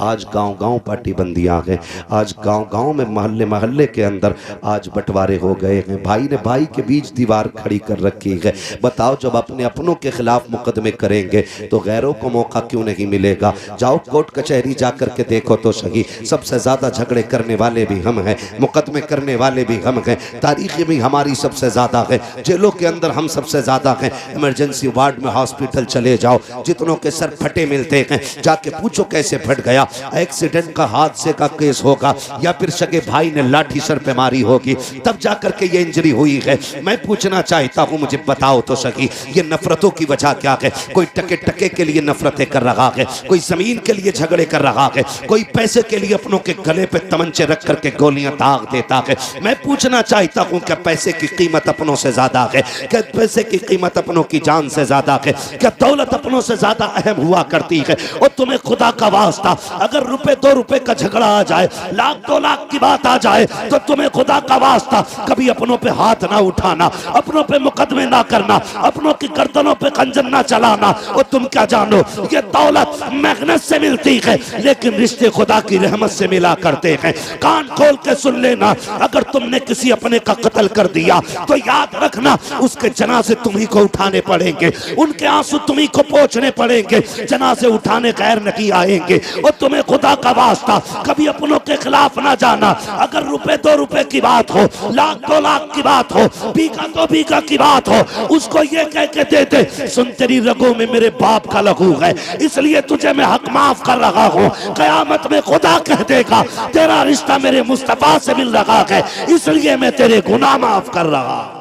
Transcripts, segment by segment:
आज गांव गांव पार्टी बंदियां हैं, आज गांव गांव में मोहल्ले मोहल्ले के अंदर आज बंटवारे हो गए हैं। भाई ने भाई के बीच दीवार खड़ी कर रखी है। बताओ जब अपने अपनों के खिलाफ मुकदमे करेंगे तो गैरों को मौका क्यों नहीं मिलेगा? जाओ कोर्ट कचहरी जाकर के देखो तो सही, सबसे ज्यादा झगड़े करने वाले भी हम हैं, मुकदमे करने वाले भी हम हैं, तारीखें भी हमारी सबसे ज्यादा है, जेलों के अंदर हम सबसे ज्यादा हैं। इमरजेंसी वार्ड में हॉस्पिटल चले जाओ, जितनों के सर फटे मिलते हैं, जाके पूछो कैसे फट गया। एक्सीडेंट का, हादसे का केस होगा या फिर सगे भाई ने लाठी सर पे मारी होगी, तब जाकर के ये इंजरी हुई है। मैं पूछना चाहता हूँ, मुझे बताओ तो सही, ये नफरतों की वजह क्या है? कोई टके टके के लिए नफरतें कर रहा है, कोई जमीन के लिए झगड़े कर रहा है, कोई पैसे के लिए अपनों के गले पे तमंचे रख करके गोलियां दाग देता है। मैं पूछना चाहता हूँ, क्या पैसे की कीमत अपनों से ज्यादा है? क्या पैसे की कीमत अपनों की जान से ज्यादा है? क्या दौलत अपनों से ज्यादा अहम हुआ करती है? और तुम्हें खुदा का वास्ता, अगर रुपए दो रुपए का झगड़ा आ जाए, लाख दो लाख की बात आ जाए, तो तुम्हें खुदा का वास्ता कभी अपनों पे हाथ ना उठाना, अपनों पे मुकदमे ना करना, अपनों की गर्दनों पे खंजर ना चलाना। और तुम क्या जानो, ये दौलत मेहनत से मिलती है, लेकिन रिश्ते खुदा की रहमत से मिला करते हैं। कान खोल के सुन लेना, अगर तुमने किसी अपने का कत्ल कर दिया तो याद रखना, उसके जनाजे तुम्ही को उठाने पड़ेंगे, उनके आंसू तुम्ही को पोंछने पड़ेंगे, जनाजे उठाने गैर नहीं आएंगे। और तुम्हें खुदा का वास्ता कभी अपनों के खिलाफ ना जाना। अगर रुपए दो रुपए की बात हो, लाख दो लाख की बात हो, बीघा दो बीघा की बात हो, उसको ये कह के दे दे, सुन तेरी रगों में मेरे बाप का लहू है, इसलिए तुझे मैं हक माफ कर रहा हूँ। कयामत में खुदा कह देगा, तेरा रिश्ता मेरे मुस्तफा से मिल रहा है, इसलिए मैं तेरे गुनाह माफ कर रहा हूँ।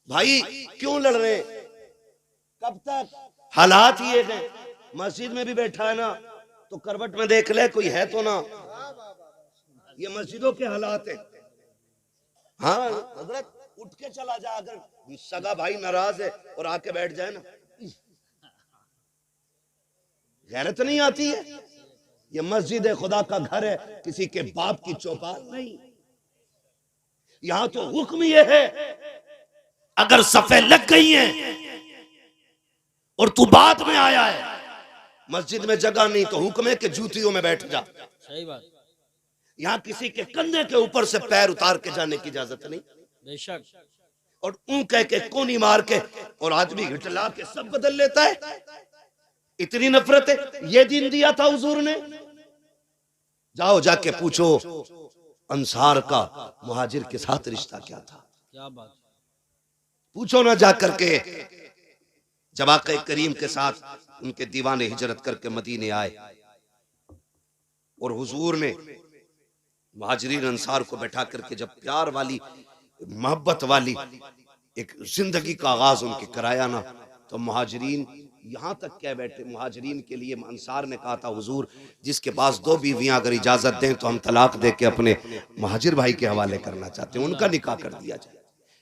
भाई क्यों लड़ रहे? कब तक? हालात ये है, मस्जिद में भी बैठा है ना तो करवट में देख ले कोई है तो ना। ये मस्जिदों के हालात है। हाँ हजरत, उठ के चला जा, अगर सगा भाई नाराज है और आके बैठ जाए ना, गैरत नहीं आती है? ये मस्जिद है, खुदा का घर है, किसी के बाप की चौपाल नहीं। यहां तो हुक्म ये है, अगर सफे लग गई हैं और तू बाद में आया है, मस्जिद में जगह नहीं तो हुक्म है कि जूतियों में बैठ जा। सही बात। यहाँ किसी के कंधे के ऊपर से पैर उतार के जाने की इजाजत नहीं। बेशक। और ऊं कह के कोनी मार के और आदमी हिटला के सब बदल लेता है। इतनी नफरत है। ये दिन दिया था हुजूर ने। जाओ जाके पूछो अंसार का मुहाजिर के साथ रिश्ता क्या था। क्या बात, पूछो ना जाकर के। जब आक़ा करीम के साथ उनके दीवाने हिजरत करके मदीने आए और हुजूर ने मुहाजिरीन अंसार को बैठा करके जब प्यार वाली मोहब्बत वाली एक जिंदगी का आगाज उनके कराया ना, तो मुहाजिरीन यहां तक क्या बैठे, मुहाजिरीन के लिए अंसार ने कहा था हुजूर जिसके पास 2 बीवियां अगर इजाजत दें तो हम तलाक दे के अपने मुहाजिर भाई के हवाले करना चाहते हैं, उनका निकाह कर दिया जाए।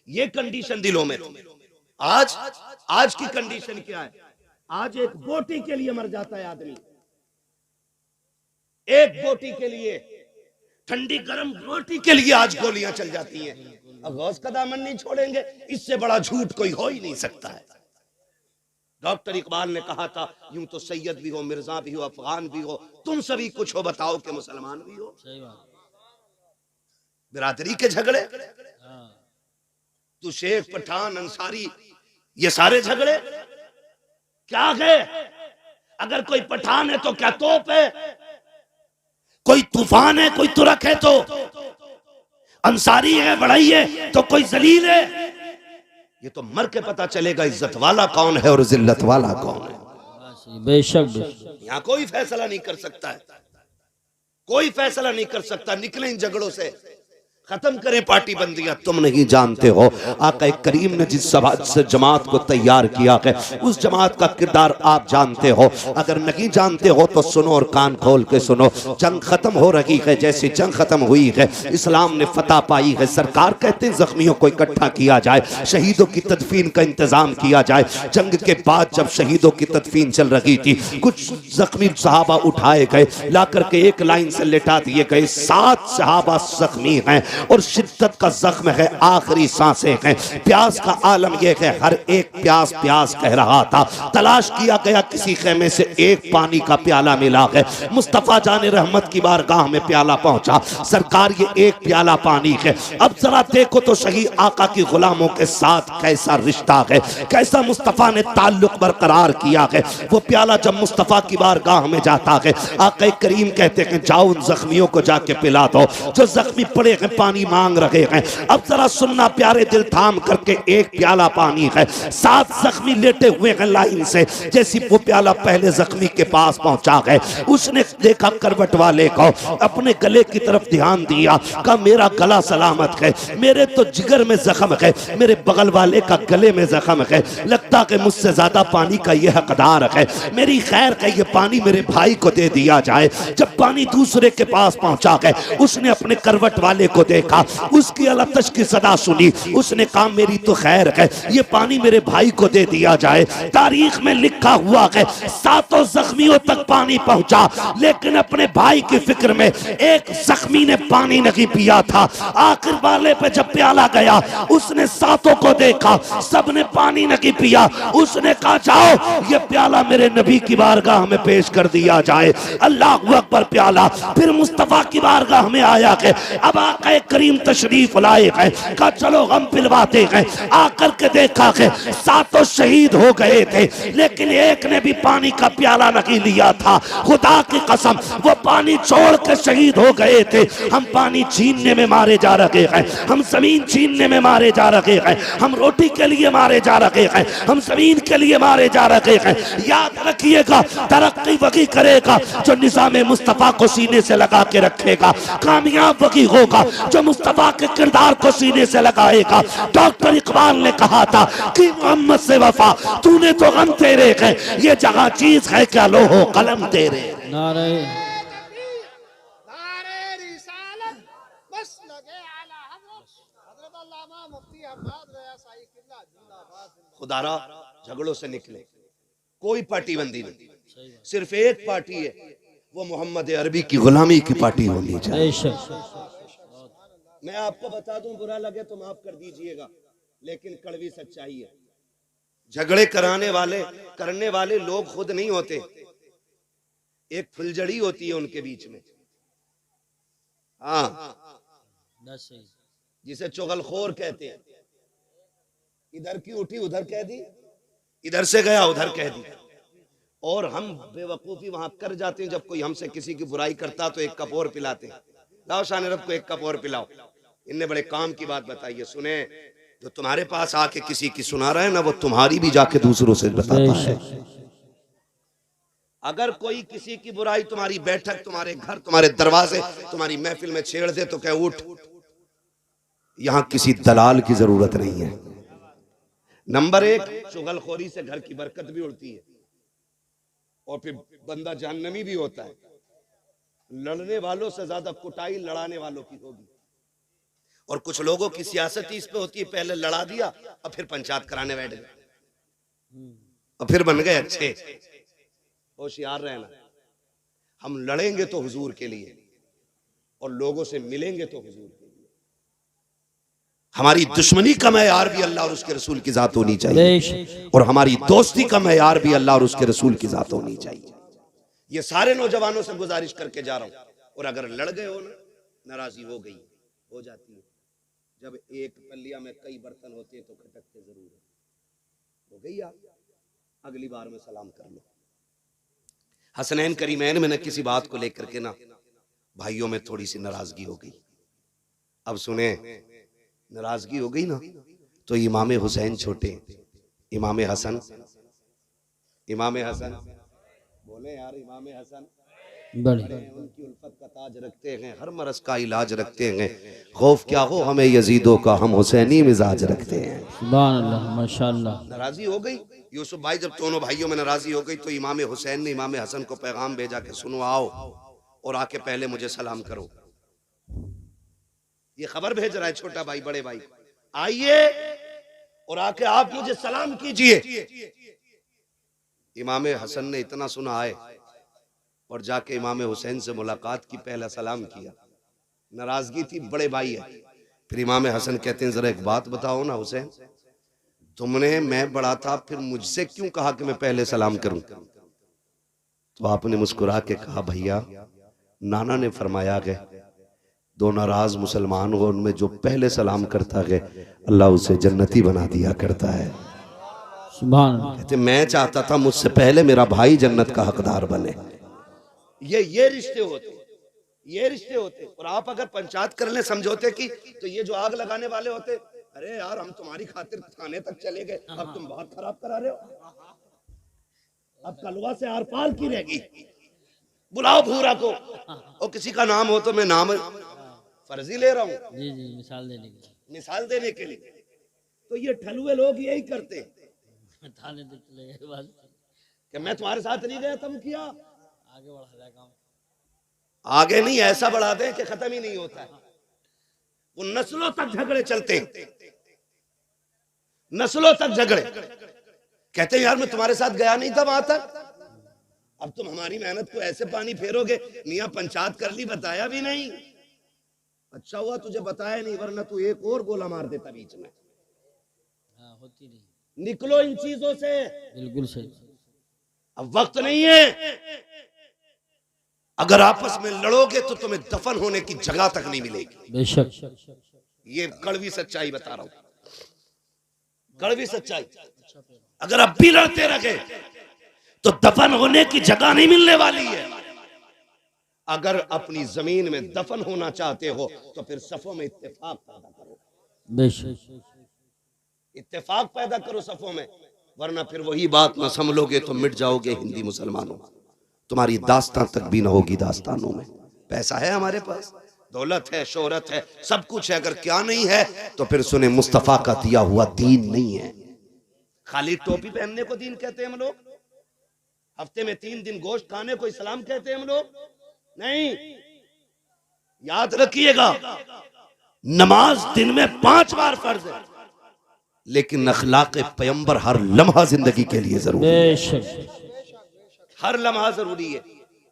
ये कंडीशन दिलों में। आज की कंडीशन क्या है? आज एक बोटी के लिए मर जाता है आदमी, एक बोटी के लिए, ठंडी गर्म रोटी के लिए आज गोलियां चल जाती हैं। अब गौस का दामन नहीं छोड़ेंगे, इससे बड़ा झूठ कोई हो ही नहीं सकता है। डॉक्टर इकबाल ने कहा था यूं तो सैयद भी हो, मिर्जा भी हो, अफगान भी हो, तुम सभी कुछ हो, बताओ कि मुसलमान भी हो। बिरादरी के झगड़े, तू शेख पठान अंसारी, ये सारे झगड़े क्या है? अगर कोई पठान है तो क्या तोप है, कोई तूफान है, कोई तुरक है तो अंसारी है, बढ़ई है तो कोई जलील है। ये तो मर के पता चलेगा इज्जत वाला कौन है और जिल्लत वाला कौन है। बेशक यहाँ कोई फैसला नहीं कर सकता है, कोई फैसला नहीं कर सकता। निकले इन झगड़ों से, खत्म करें पार्टी बंदियां। तुम नहीं जानते हो आका करीम ने जिस जमात को तैयार किया है उस जमात का किरदार आप जानते हो। अगर नहीं जानते हो तो सुनो और कान खोल के सुनो। जंग खत्म हो रही है, जैसी जंग खत्म हुई है इस्लाम ने फतह पाई है। सरकार कहते हैं जख्मियों को इकट्ठा किया जाए, शहीदों की तदफीन का इंतजाम किया जाए। जंग के बाद जब शहीदों की तदफीन चल रही थी, कुछ जख्मी सहाबा उठाए गए, ला करके एक लाइन से लेटा दिए गए। 7 सहाबा जख्मी हैं। और शिद्दत का जख्म है, आखिरी सांसें हैं। प्यास का आलम यह है, हर एक प्यास प्यास कह रहा था। तलाश किया गया, किसी खेमे से एक पानी का प्याला मिला है। मुस्तफा जाने रहमत की बारगाह में प्याला पहुंचा। सरकार ये एक प्याला पानी है। अब जरा देखो तो सही, आका की गुलामों के साथ कैसा रिश्ता है, कैसा मुस्तफा ने ताल्लुक बरकरार किया है। वो प्याला जब मुस्तफा की बारगाह में जाता है, आका करीम कहते हैं जाओ उन जख्मियों को जाके पिला दो जो जख्मी पड़े हैं, पानी मांग रहे हैं। अब जरा सुनना प्यारे दिल, थाम करके एक प्याला पानी है। 7 जख्मी लेटे हुए हैं लाइन से। जैसी वो प्याला पहले जख्मी के पास पहुंचा है, उसने देखा करवट वाले को, अपने गले की तरफ ध्यान दिया, कहा मेरा गला सलामत है, मेरे तो जिगर में जख्म है, मेरे बगल वाले का गले में जख्म है, लगता है मुझसे ज्यादा पानी का यह हकदार है, मेरी खैर का ये पानी मेरे भाई को दे दिया जाए। जब पानी दूसरे के पास पहुंचा है, उसने अपने करवट वाले को देखा, उसकी अलतश की सदा सुनी, उसने कहा मेरी तो खैर है, ये पानी मेरे भाई को दे दिया जाए। तारीख में लिखा हुआ है 7 जख्मियों तक पानी पहुंचा, लेकिन अपने भाई की फिक्र में एक जख्मी ने पानी नहीं पिया था। आखिर वाले पे जब प्याला गया, उसने 7 को देखा, सबने पानी नहीं पिया। उसने कहा जाओ ये प्याला मेरे नबी की बारगाह में पेश कर दिया जाए। अल्लाह अकबर। प्याला फिर मुस्तफा की बारगाह में आया है। अब आका करीम तशरीफ लाए हैं, कहा चलो हम पिलवाते हैं। आकर के देखा है 7 शहीद हो गए थे, लेकिन एक ने भी पानी का प्याला नहीं लिया था। खुदा की कसम वो पानी छोड़ के शहीद हो गए थे। हम पानी छीनने में मारे जा रहे हैं, हम जमीन छीनने में मारे जा रहे हैं, हम रोटी के लिए मारे जा रहे हैं, हम जमीन के लिए मारे जा रहे हैं। याद रखिएगा, तरक्की वही करेगा जो निज़ाम मुस्तफा को सीने से लगा के रखेगा। कामयाब वही होगा जो मुस्तफा के किरदार को सीने से लगाएगा। डॉक्टर इकबाल ने कहा था कि मोहम्मद से वफा तूने तो गम तेरे है, ये जगह चीज है क्या लोहो कलम तेरे। नारे खुदारा झगड़ों से निकले, कोई पार्टी बंदी नहीं, सिर्फ एक पार्टी है, वो मोहम्मद अरबी की गुलामी की पार्टी होनी चाहिए। मैं आपको बता दूं, बुरा लगे तो माफ कर दीजिएगा, लेकिन कड़वी सच्चाई है। झगड़े करने वाले लोग खुद नहीं होते, एक फुलझड़ी होती है उनके बीच में। हाँ, जिसे चुगलखोर कहते हैं। इधर की उठी उधर कह दी, इधर से गया उधर कह दी। और हम बेवकूफी वहां कर जाते हैं, जब कोई हमसे किसी की बुराई करता तो एक कप और पिलाते हैं। लाओ शान रब को एक कप और पिलाओ। इनने बड़े काम की बात बताई है। सुने, जो तुम्हारे पास आके किसी की सुना रहा है ना, वो तुम्हारी भी जाके दूसरों से बताता है। अगर कोई किसी की बुराई तुम्हारी बैठक, तुम्हारे घर, तुम्हारे दरवाजे, तुम्हारी महफिल में छेड़ दे तो कह उठ, यहां किसी दलाल की जरूरत नहीं है। नंबर 1, चुगलखोरी से घर की बरकत भी उड़ती है और फिर बंदा जहन्नमी भी होता है। लड़ने वालों से ज्यादा कुटाई लड़ाने वालों की होगी। और कुछ लोगों की सियासत इस पे होती है, पहले लड़ा दिया और फिर पंचायत कराने बैठ गए और फिर बन गए अच्छे। होशियार रहना, हम लड़ेंगे तो हुजूर के लिए और लोगों से मिलेंगे तो हुजूर के लिए। हमारी दुश्मनी का मैयार भी अल्लाह और उसके रसूल की जात होनी चाहिए, और हमारी दोस्ती का मैयार भी अल्लाह और उसके रसूल की जात होनी चाहिए। ये सारे नौजवानों से गुजारिश करके जा रहा हूं। और अगर लड़ गए हो ना, नाराजगी हो जाती है। जब एक पल्लिया में कई बर्तन होते हैं तो खटकते जरूर है। हो गई आप, अगली बार में सलाम कर लो। हसनैन करीमैन में न किसी बात को लेकर के ना भाइयों में थोड़ी सी नाराजगी हो गई। अब सुने, नाराजगी हो गई ना तो इमाम हुसैन छोटे, इमाम हसन बोले यार, इमाम हसन उनकी उल्फत का ताज रखते हैं, हर मरज का इलाज रखते हैं। खौफ क्या हो हमें यजीदों का, हम हुसैनी मिजाज रखते हैं। सुभान अल्लाह, माशाअल्लाह। नाराजी हो गई यूसुफ भाई, जब दोनों भाइयों में नाराजी हो गई तो इमाम हुसैन ने इमाम हसन को पैगाम भेजा कि सुनो, आओ और आके पहले मुझे सलाम करो। ये खबर भेज रहा है छोटा भाई बड़े भाई, आइए और आके आप मुझे सलाम कीजिए। इमाम हसन ने इतना सुना आए और जाके इमाम हुसैन से मुलाकात की, पहला सलाम किया। नाराजगी थी, बड़े भाई है, फिर इमाम हसन कहते हैं जरा एक बात बताओ ना हुसैन, तुमने मैं बड़ा था फिर मुझसे क्यों कहा कि मैं पहले सलाम करूं? तो आपने मुस्कुरा के कहा भैया नाना ने फरमाया गया दो नाराज मुसलमान हो उनमें जो पहले सलाम करता है अल्लाह उसे जन्नती बना दिया करता है। सुभान। कहते मैं चाहता था मुझसे पहले मेरा भाई जन्नत का हकदार बने। ये रिश्ते होते, ये रिश्ते होते। और आप अगर पंचायत कर ले समझौते की तो ये जो आग लगाने वाले होते, अरे यार हम तुम्हारी खातिर थाने तक चले गए, अब तुम बात खराब करा रहे हो, अब कलवा से आर पार की रहेगी, बुलाओ भूरा को। और किसी का नाम हो तो मैं नाम फर्जी ले रहा हूँ जी जी, मिसाल देने के लिए, मिसाल देने के लिए। तो ये ठलुए लोग यही करते थाने तक चले गए बस, कि मैं तुम्हारे साथ नहीं गया था मुखिया, आगे बढ़ा जाए काम। आगे नहीं ऐसा बढ़ा दे कि खत्म ही नहीं होता है। वो नस्लों तक झगड़े चलते हैं, नस्लों तक झगड़े। कहते हैं यार मैं तुम्हारे साथ गया नहीं था वहां तक, अब तुम हमारी मेहनत को ऐसे पानी फेरोगे। मियां पंचायत कर ली बताया भी नहीं, अच्छा हुआ तुझे बताया नहीं वरना तू एक और गोला मार देता बीच में। हाँ, होती नहीं। निकलो इन चीजों से, बिल्कुल सही। अब वक्त नहीं है। अगर आपस में लड़ोगे तो तुम्हें दफन होने की जगह तक नहीं मिलेगी। बेशक, ये कड़वी सच्चाई बता रहा हूं, कड़वी सच्चाई। अगर अब भी लड़ते रहे तो दफन होने की जगह नहीं मिलने वाली है। अगर अपनी जमीन में दफन होना चाहते हो तो फिर सफों में इत्तेफाक पैदा करो, बेशक, इत्तेफाक पैदा करो सफों में, वरना फिर वही बात ना संभलोगे तो मिट जाओगे हिंदी मुसलमानों, तुम्हारी दास्तान तक भी ना होगी दास्तानों में। पैसा है हमारे पास, दौलत है, शोहरत है, सब कुछ है, अगर क्या नहीं है तो फिर सुने मुस्तफा का दिया हुआ दीन नहीं है। खाली टोपी पहनने को दीन कहते हैं हम लोग, हफ्ते में 3 दिन गोश्त खाने को इस्लाम कहते हैं हम लोग, नहीं। याद रखिएगा नमाज दिन में 5 बार फर्ज है, लेकिन अखलाक पैगंबर हर लम्हा जिंदगी के लिए जरूरी है, हर लम्हा जरूरी है।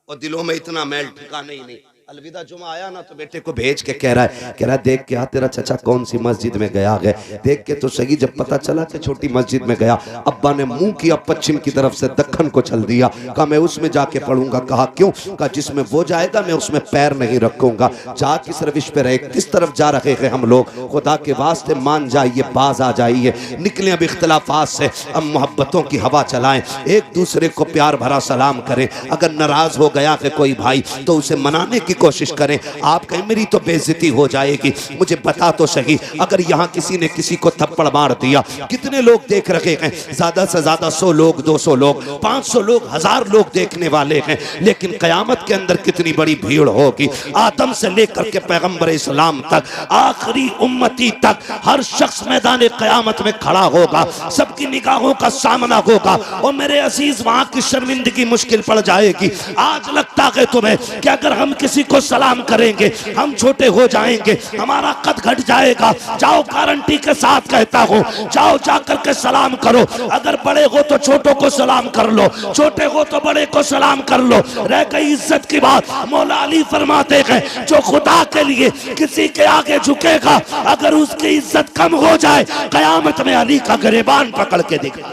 और दिलों में इतना मैल ठिकाना ही नहीं। अलविदा जुमा आया ना तो बेटे को भेज के कह रहा है देख क्या तेरा चचा कौन सी मस्जिद में गया है, देख के तो सही। जब पता चला कि छोटी मस्जिद में गया, अब्बा ने मुंह किया पश्चिम की तरफ से दक्खन को चल दिया। कहा मैं उसमें जाके पढ़ूंगा। कहा क्यों? कहा जिसमें वो जाएगा मैं उसमें पैर नहीं रखूंगा। जा किस रविश पे रहे, किस तरफ जा रहे हैं हम लोग, खुदा के वास्ते मान जाइए, बाज आ जाइए, निकले अब इख्तलाफात से, अब मोहब्बतों की हवा चलाएं, एक दूसरे को प्यार भरा सलाम करें। अगर नाराज हो गया है कोई भाई तो उसे मनाने की कोशिश करें। आप कहें मेरी तो बेइज्जती हो जाएगी, मुझे बता तो सही, अगर यहाँ किसी ने किसी को थप्पड़ मार दिया, कितने लोग देख रहे हैं? ज्यादा से ज्यादा 100 लोग, 200 लोग, 500 लोग, 1000 लोग देखने वाले हैं, लेकिन कयामत के अंदर कितनी बड़ी भीड़ होगी। आदम से लेकर के पैगंबर इस्लाम तक, आखिरी उम्मती तक, हर शख्स मैदान कयामत में खड़ा होगा, सबकी निगाहों का सामना होगा। और मेरे अजीज वहां की शर्मिंदगी मुश्किल पड़ जाएगी। आज लगता है तुम्हें कि अगर हम किसी को सलाम करेंगे हम छोटे हो जाएंगे, हमारा कद घट जाएगा। जाओ गारंटी के साथ कहता हूं, जाओ जाकर के सलाम करो। अगर बड़े हो तो छोटों को सलाम कर लो, छोटे हो तो बड़े को सलाम कर लो। रह गई इज्जत की बात, मौला अली फरमाते हैं जो खुदा के लिए किसी के आगे झुकेगा, अगर उसकी इज्जत कम हो जाए कयामत में अली का गिरबान पकड़ के दिखा।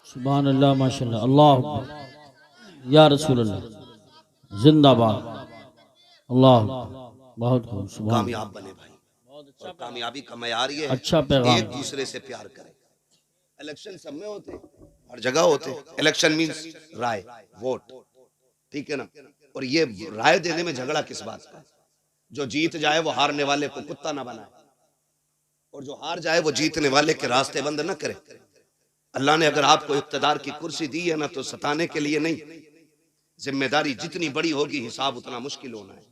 सुभान अल्लाह, माशाअल्लाह, अल्लाह या रसूल अल्लाह, जिंदाबाद, अल्लाह, बहुत खूब। सुभान, कामयाब बने भाई, और कामयाबी का मयार ये है अच्छा पैगाम, एक दूसरे से प्यार करें। इलेक्शन सब में होते, हर जगह होते। इलेक्शन मींस राय, वोट, ठीक है ना। और ये राय देने में झगड़ा किस बात का? जो जीत जाए वो हारने वाले को कुत्ता ना बनाए, और जो हार जाए वो जीतने वाले के रास्ते बंद न करे। अल्लाह ने अगर आपको इख्तिदार की कुर्सी दी है ना तो सताने के लिए नहीं, जिम्मेदारी जितनी बड़ी होगी हिसाब उतना मुश्किल होना है,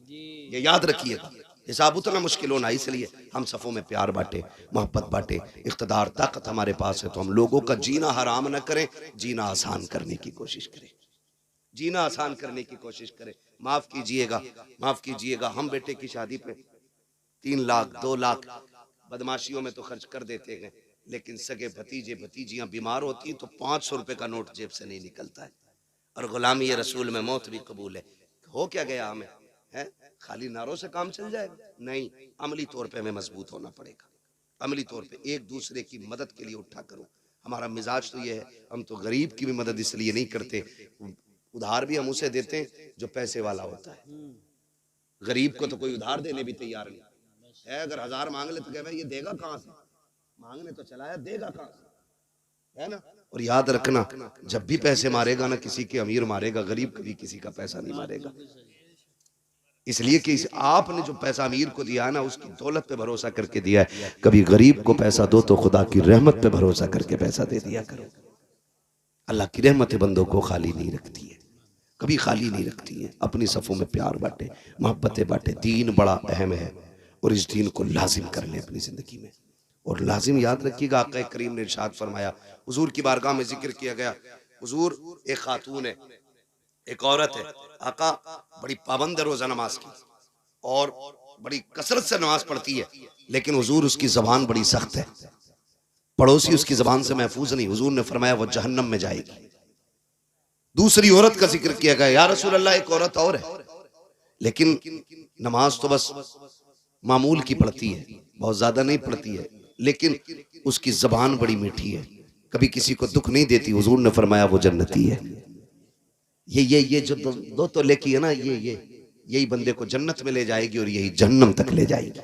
ये याद रखिएगा, हिसाब उतना मुश्किल होना। इसलिए हम सफ़ों में प्यार बांटे, मोहब्बत बांटे। इख्तिदार ताकत हमारे पास है तो हम लोगों का जीना हराम न करें, जीना आसान करने की कोशिश करें, जीना आसान करने की कोशिश करें। माफ कीजिएगा, माफ कीजिएगा, हम बेटे की शादी पे 3 लाख 2 लाख बदमाशियों में तो खर्च कर देते हैं, लेकिन सगे भतीजे भतीजियां बीमार होती हैं तो 500 रुपए का नोट जेब से नहीं निकलता है। और गुलामी रसूल में मौत भी कबूल है। हो क्या गया हमें, है? खाली नारों से काम चल जाएगा? नहीं, अमली तौर पे हमें मजबूत होना पड़ेगा। अमली तौर पे एक दूसरे की मदद के लिए उठा करो। हमारा मिजाज तो ये है, हम तो गरीब की भी मदद इसलिए नहीं करते, उधार भी हम उसे देते हैं जो पैसे वाला होता है। गरीब को तो कोई उधार देने भी तैयार नहीं है। अगर 1000 मांग ले तो कह भाई ये देगा कहां से, मांगने तो चला है, देगा कहां से, है ना। और याद रखना, जब भी पैसे मारेगा ना, किसी के अमीर मारेगा, गरीब कभी किसी का पैसा नहीं मारेगा। इसलिए कि आपने जो पैसा अमीर को दिया है ना, उसकी दौलत पे भरोसा करके दिया है। कभी गरीब को पैसा दो तो खुदा की रहमत पे भरोसा करके पैसा दे दिया करो। अल्लाह की रहमतें बंदों को खाली नहीं रखती है, कभी खाली नहीं रखती है। अपनी सफ़ों में प्यार बांटे, मोहब्बतें बांटे। दीन बड़ा अहम है और इस दीन को लाजिम कर लें अपनी ज़िंदगी में। और लाजिम याद रखिएगा, आका करीम ने इरशाद फरमाया, हुजूर की बारगाह में जिक्र किया गया, हुजूर एक खातून है, एक औरत है, आका बड़ी पाबंद है रोजा नमाज की और बड़ी कसरत से नमाज पढ़ती है, लेकिन हुजूर उसकी जबान बड़ी सख्त है, पड़ोसी उसकी जबान से महफूज नहीं। हुजूर ने फरमाया वो जहन्नम में जाएगी। दूसरी औरत का जिक्र किया गया, या रसूल अल्लाह एक औरत और है, लेकिन नमाज तो बस मामूल की पढ़ती है, बहुत ज्यादा नहीं पढ़ती है, लेकिन उसकी जबान बड़ी मीठी है, कभी किसी को दुख नहीं देती। हुजूर ने फरमाया वो जन्नती है। ये जो दो तो लेकी है ना, यही बंदे को जन्नत में ले जाएगी और यही जहन्नम तक ले जाएगी।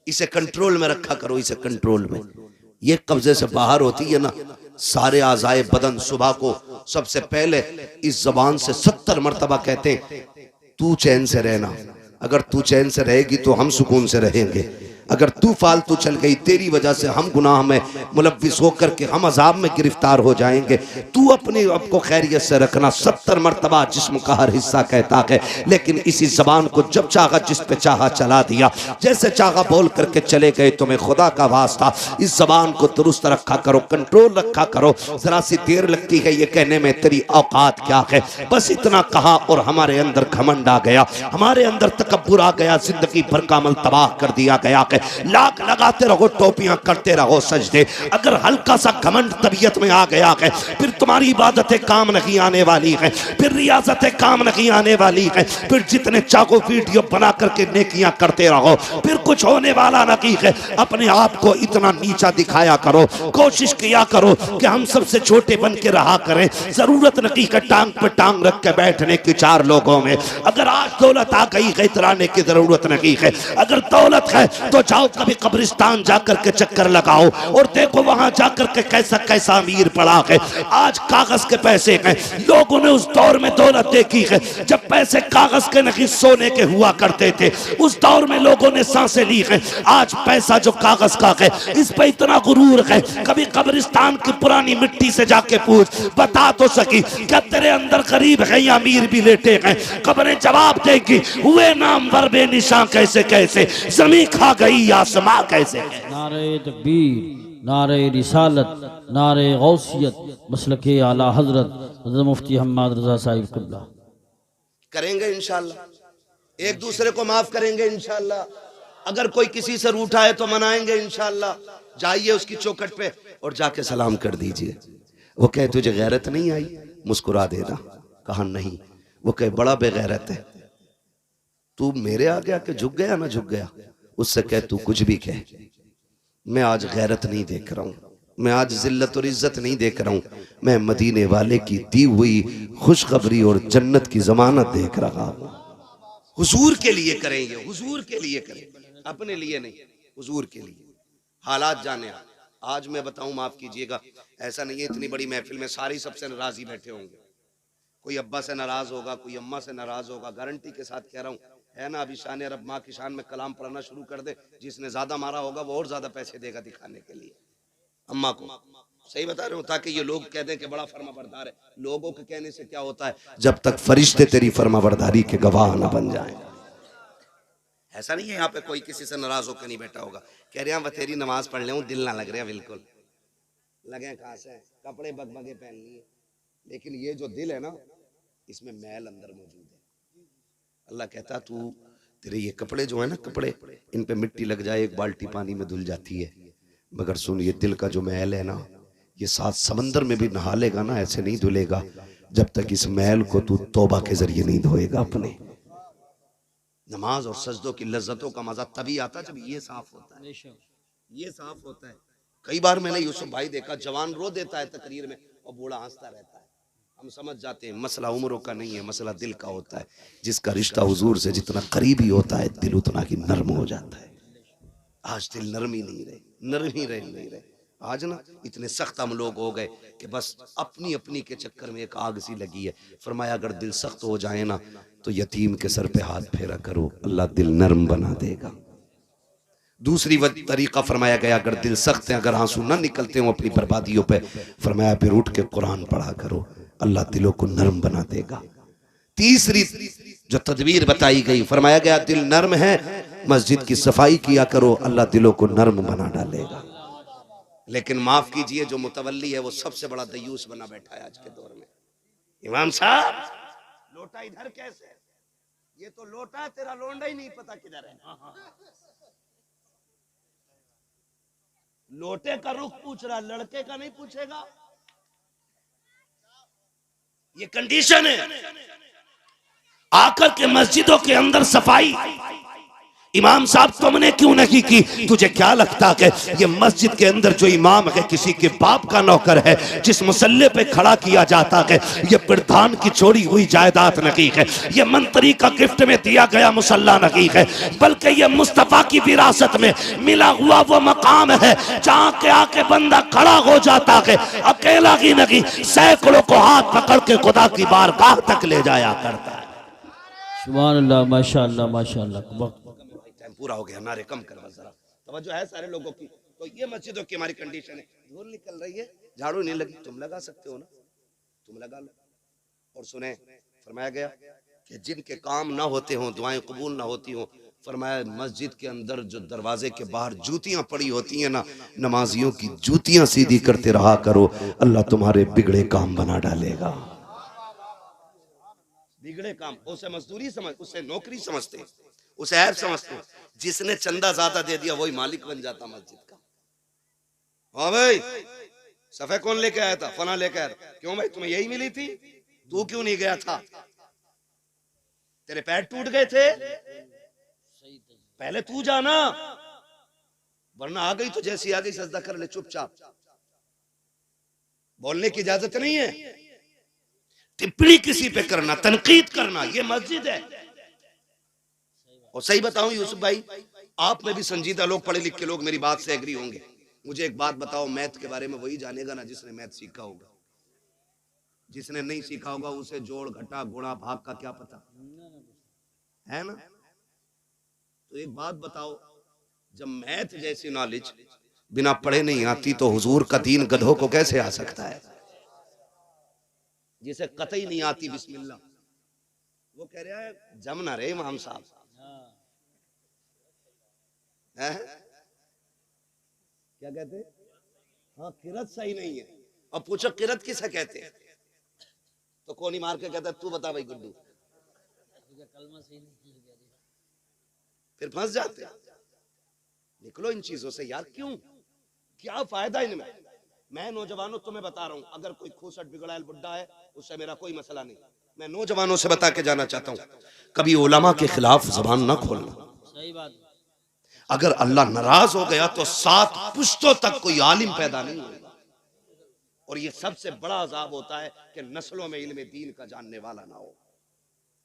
इसे कंट्रोल में रखा करो, इसे कंट्रोल में। ये कब्जे से बाहर होती है ना, सारे आज़ाए बदन सुबह को सबसे पहले इस जबान से 70 मरतबा कहते हैं तू चैन से रहना। अगर तू चैन से रहेगी तो हम सुकून से रहेंगे। अगर तू फालतू चल गई, तेरी वजह से हम गुनाह में मुलव्विस होकर के हम अजाब में गिरफ्तार हो जाएंगे। तू अपने आप को खैरियत से रखना। 70 मरतबा जिस्म का हर हिस्सा कहता है, लेकिन इसी जबान को जब चाहा जिस पे चाहा चला दिया, जैसे चाहा बोल करके चले गए। तुम्हें खुदा का वास्ता इस जबान को दुरुस्त रखा करो, कंट्रोल रखा करो। जरा सी देर लगती है ये कहने में तेरी औकात क्या है। बस इतना कहा और हमारे अंदर घमंड आ गया, हमारे अंदर तकब्बुर आ गया, जिंदगी भर का अमल तबाह कर दिया गया। लाख लगाते रहो, टोपियां करते रहो सजदे, अगर हल्का सा घमंड तबीयत में आ गया है, फिर तुम्हारी इबादतें काम नहीं आने वाली है, फिर रियाजतें काम नहीं आने वाली है। फिर जितने चाहो वीडियो बना करके नेकियां करते रहो, फिर कुछ होने वाला नहीं है। अपने आप को इतना नीचा दिखाया करो, कोशिश किया करो कि हम सबसे छोटे बन के रहा करें। जरूरत नहीं है टांग पे टांग रख के बैठने की चार लोगों में। अगर आज दौलत आ गई है, इतराने की जरूरत नहीं है। अगर दौलत है तो जाओ कभी कब्रिस्तान जाकर के चक्कर लगाओ और देखो वहां जाकर के कैसा कैसा अमीर पड़ा है। आज कागज के पैसे हैं। लोगों ने उस दौर में दौलत देखी है जब पैसे कागज के नहीं सोने के हुआ करते थे। उस दौर में लोगों ने सांसें ली हैं। आज पैसा जो कागज का है, इस पे इतना गुरूर है। कभी कब्रिस्तान की पुरानी मिट्टी से जाके पूछ, बता तो सकी क्या तेरे अंदर गरीब है या अमीर भी लेटे हैं। कब्रें जवाब देगी, हुए नामवर बेनिशान कैसे कैसे, जमीन खा गई आसमां कैसे। नारे तकबीर, नारे रिसालत, नारे गौसियत, मसलके आला हजरत हज़रत मुफ्ती हम्माद रज़ा साहिब क़िबला। करेंगे इंशाअल्लाह, एक दूसरे को माफ करेंगे इंशाअल्लाह। अगर कोई किसी से रूठा है तो मनाएंगे इंशाअल्लाह। जाइए उसकी चौखट पे और जाके सलाम कर दीजिए। वो कहे तुझे गैरत नहीं आई, मुस्कुरा देना। कहा नहीं। वो कहे बड़ा बेगैरत है, तू मेरे आगे आके झुक गया ना, झुक गया। उससे कह तू कुछ भी कह, मैं आज गैरत नहीं देख रहा हूं, मैं आज जिल्लत और इज्जत नहीं देख रहा हूं, मैं मदीने वाले की दी हुई खुशखबरी और जन्नत की जमानत देख रहा हूं। हुजूर के लिए करेंगे, हुजूर के लिए करें, अपने लिए नहीं, हुजूर के लिए। हालात जाने आज मैं बताऊं, माफ कीजिएगा, ऐसा नहीं है इतनी बड़ी महफिल में सारे सबसे नाराज ही बैठे होंगे। कोई अब्बा से नाराज होगा, कोई अम्मा से नाराज होगा, गारंटी के साथ कह रहा हूं, है ना। अभी शान अरब माँ की शान में कलाम पढ़ना शुरू कर दे, जिसने ज्यादा मारा होगा वो और ज्यादा पैसे देगा दिखाने के लिए अम्मा को। सही बता रहे हो, ताकि ये लोग कह दें कि बड़ा फर्माबरदार है। लोगों के कहने से क्या होता है, जब तक फरिश्ते तेरी फर्माबरदारी के गवाह न बन जाए। ऐसा नहीं है यहाँ पे कोई किसी से नाराज होकर नहीं बैठा होगा। कह रहे हैं तेरी नमाज पढ़ ले, दिल ना लग रहा, बिल्कुल लगे कहाँ से, कपड़े बगबगे पहन लिए, लेकिन ये जो दिल है ना, इसमें मैल अंदर मौजूद है। अल्लाह कहता तू, तेरे ये कपड़े जो है ना, कपड़े इन पे मिट्टी लग जाए, एक बाल्टी पानी में धुल जाती है, मगर सुन ये दिल का जो मैल है ना, ये 7 समंदर में भी नहा लेगा ना, ऐसे नहीं धुलेगा जब तक इस मैल को तू तौबा के जरिए नहीं धोएगा अपने। नमाज और सजदों की लज्जतों का मजा तभी आता जब ये साफ होता है, बेशक ये साफ होता है। कई बार मैंने यूसुफ भाई देखा, जवान रो देता है तकरीर में और बूढ़ा हंसता रहता है। हम समझ जाते हैं मसला उम्रों का नहीं है, मसला दिल का होता है। जिसका रिश्ता हुजूर से जितना करीबी होता है, दिल उतना ही नर्म हो जाता है। आज दिल नरम ही नहीं रहे, नरम ही रहे नहीं रहे। आज ना इतने सख्त हम लोग हो गए कि बस अपनी अपनी के चक्कर में एक आग सी लगी है। फरमाया अगर दिल सख्त हो जाए ना तो यतीम के सर पे हाथ फेरा करो, अल्लाह दिल नरम बना देगा। दूसरी तरीका फरमाया गया, अगर दिल सख्त है, अगर आंसू ना निकलते हो अपनी बर्बादियों पे, फरमाया फिर उठ के कुरान पढ़ा करो, अल्लाह दिलों को नरम बना देगा। तीसरी जो तदबीर बताई गई, फरमाया गया दिल नर्म है, मस्जिद की सफाई किया करो, अल्लाह दिलों को नर्म बना डालेगा। लेकिन माफ कीजिए, जो मुतवल्ली है वो सबसे बड़ा दयूस बना बैठा है आज के दौर में। इमाम साहब लोटा इधर कैसे, ये तो लोटा तेरा लोंडा ही नहीं पता किधर है। लोटे का रुख पूछ रहा, लड़के का नहीं पूछेगा। ये कंडीशन है। आकर के मस्जिदों के अंदर सफाई, इमाम साहब तुमने क्यों नहीं की? तुझे क्या लगता है ये मस्जिद के अंदर जो इमाम है किसी के बाप का नौकर है? जिस मुसल्ले पे खड़ा किया जाता है ये प्रधान की छोड़ी हुई जायदाद नहीं है, ये मंत्री का गिफ्ट में दिया गया मुसल्ला नहीं है, बल्कि ये मुस्तफा की विरासत में मिला हुआ वो मकाम है जहाँ के आके बंदा खड़ा हो जाता है, अकेला ही नहीं सैकड़ों को हाथ पकड़ के खुदा की बारगाह तक ले जाया करता है। सुभान अल्लाह, माशाअल्लाह माशाअल्लाह। पूरा हो गया, नारे कम कर बस जरा, तवज्जो है सारे लोगों की। तो ये मस्जिदों की हमारी कंडीशन है। धूल निकल रही है, झाड़ू नहीं लगी, तुम लगा सकते हो ना, तुम लगा लो। और सुने, फरमाया गया कि जिनके काम ना होते हों, दुआएं कबूल ना होती हों, फरमाया मस्जिद के अंदर जो दरवाजे के बाहर जूतियां पड़ी होती हैं ना, नमाजियों की जूतियां सीधी करते रहा करो, अल्लाह तुम्हारे बिगड़े काम बना डालेगा। बिगड़े काम उसे मजदूरी समझ, उसे नौकरी समझते, उसे ऐप समझते। जिसने चंदा ज्यादा दे दिया वही मालिक बन जाता मस्जिद का। हाँ भाई, सफे कौन लेके आया था? फना लेके आया था। क्यों भाई, तुम्हें यही मिली थी, तू क्यों नहीं गया था? तेरे पैर टूट गए थे, पहले तू जाना, वरना आ गई तो जैसी आ गई सजदा कर ले चुपचाप। बोलने की इजाजत नहीं है, टिप्पणी किसी पे करना, तनकीद करना, ये मस्जिद है। और सही बताऊं यूसुफ भाई, आप में भी संजीदा लोग, पढ़े लिखे लोग मेरी बात से एग्री होंगे। मुझे एक बात बताओ, मैथ के बारे में वही जानेगा ना जिसने मैथ सीखा होगा। जिसने नहीं सीखा होगा उसे जोड़ घटा गुणा भाग का क्या पता है ना। तो एक बात बताओ, जब मैथ जैसी नॉलेज बिना पढ़े नहीं आती तो हुजूर का दीन गधों को कैसे आ सकता है? जिसे कतई नहीं आती बिस्मिल्लाह, वो कह रहा है जम ना रे इमाम साहब। क्या कहते? हाँ, किरत सही नहीं है। अब पूछो किरत किसे कहते हैं, तो कोनी मार के कहता है तू बता भाई गुड्डू, फिर फंस जाते हैं। निकलो इन चीजों से यार, क्यों, क्या फायदा इनमें? मैं नौजवानों तुम्हें बता रहा हूं, अगर कोई खूसट बिगड़ैल बुड्ढा है उससे मेरा कोई मसला नहीं। मैं नौजवानों से बता के जाना चाहता हूं, कभी उलमा के खिलाफ जबान ना खोलना। सही बात। अगर अल्लाह नाराज हो गया तो 7 पुश्तों तक कोई आलिम पैदा नहीं होगा। और ये सबसे बड़ा अजाब होता है कि नस्लों में इल्म दीन का जानने वाला ना हो।